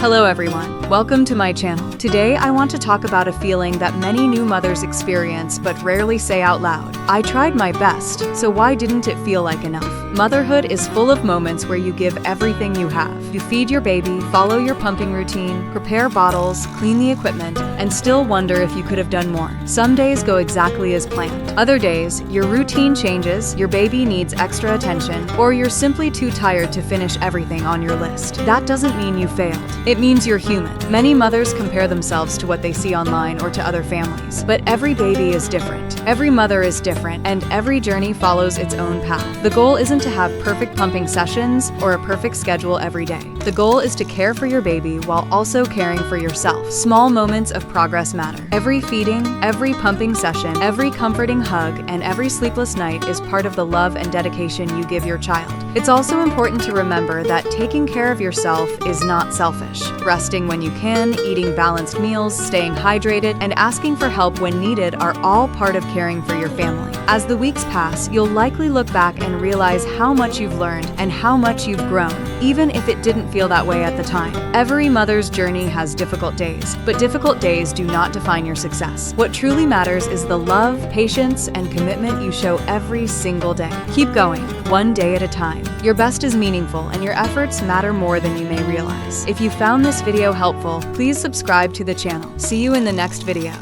Hello everyone, welcome to my channel. Today I want to talk about a feeling that many new mothers experience but rarely say out loud. I tried my best, so why didn't it feel like enough? Motherhood is full of moments where you give everything you have. You feed your baby, follow your pumping routine, prepare bottles, clean the equipment, and still wonder if you could have done more. Some days go exactly as planned. Other days, your routine changes, your baby needs extra attention, or you're simply too tired to finish everything on your list. That doesn't mean you failed. It means you're human. Many mothers compare themselves to what they see online or to other families. But every baby is different. Every mother is different, and every journey follows its own path. The goal isn't to have perfect pumping sessions or a perfect schedule every day. The goal is to care for your baby while also caring for yourself. Small moments of progress matter. Every feeding, every pumping session, every comforting hug, and every sleepless night is part of the love and dedication you give your child. It's also important to remember that taking care of yourself is not selfish. Resting when you can, eating balanced meals, staying hydrated, and asking for help when needed are all part of caring for your family. As the weeks pass, you'll likely look back and realize how much you've learned and how much you've grown, even if it didn't feel that way at the time. Every mother's journey has difficult days, but difficult days do not define your success. What truly matters is the love, patience, and commitment you show every single day. Keep going, one day at a time. Your best is meaningful, and your efforts matter more than you may realize. If you found this video helpful, please subscribe to the channel. See you in the next video.